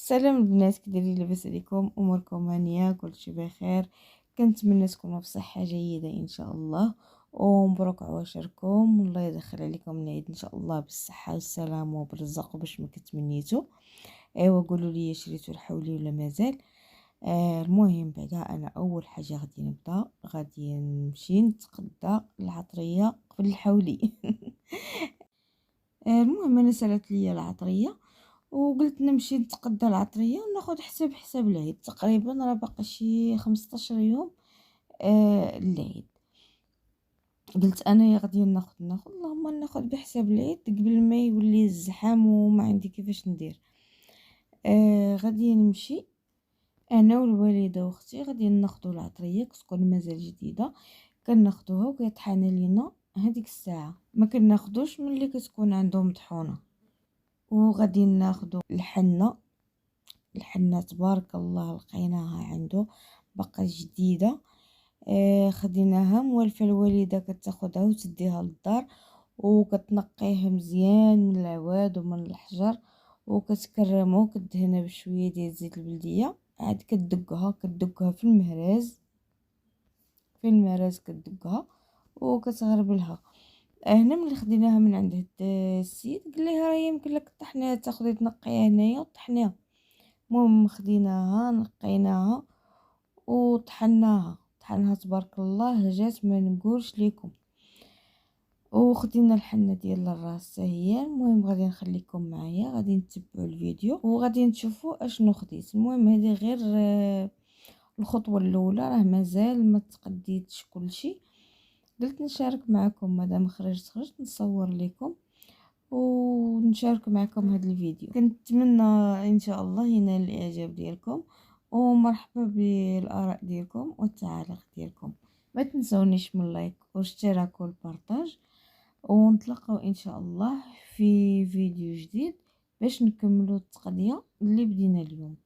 السلام البنات، كي دايرين؟ لاباس عليكم؟ اموركم هانيه؟ كلشي بخير؟ كنتمنى تكونوا بصحه جيده ان شاء الله، ومبروك عواشركم، والله يدخل عليكم العيد ان شاء الله بالصحه والسلامه وبالرزق وباش ما كتمنيتوا. ايوا قولوا لي، شريتوا الحولي ولا مازال؟ المهم بعدا انا اول حاجه غادي نمشي نتقدى العطريه قبل الحولي. المهم انا سالت ليا العطريه وقلت نمشي نتقدى العطريه وناخذ حساب العيد. تقريبا راه باقي شي 15 يوم العيد. قلت انا يا غادي ناخذ اللهم ناخذ بحساب العيد قبل ما يولي الزحام وما عندي كيفاش ندير. غادي نمشي انا والوالده واختي، غادي ناخذوا العطريه كتكون مازال جديده، كناخذوها وكيطحن لينا هذيك الساعه، ما كناخذوش ملي كتكون عندهم طحونه. وغادي ناخذوا الحنة تبارك الله لقيناها عنده بقى جديدة. خديناها موالفة، الوالدة كتاخدها وتديها للدار وكتنقيه مزيان من العواد ومن الحجر، وكتكرمه وكدهنها بشويه ديال زيت البلديه، عاد كدقها في المراز كدقها وكتغربلها. هنا ملي خديناها من عند هاد السيد قال لي راه يمكن لك طحنيها، تاخدي تنقيها هنايا وطحنيها. المهم خديناها نقيناها وطحناها تبارك الله، جات ما نقولش لكم. وخدينا الحنه ديال الراس هي. المهم غادي نخليكم معايا، غادي نتبعوا الفيديو وغادي نشوفوا اشنو خديت. المهم هذه غير الخطوه الاولى، راه مازال ما تقديتش كلشي. قلت نشارك معكم، مادام خرجت نصور لكم ونشارك معكم هذا الفيديو. كنتمنى ان شاء الله ينال الاعجاب ديالكم، ومرحبا بالاراء ديالكم والتعاليق ديالكم. ما تنسونيش من اللايك والاشتراك والبارطاج، ونتلاقاو ان شاء الله في فيديو جديد باش نكملوا التقضيه اللي بدينا اليوم.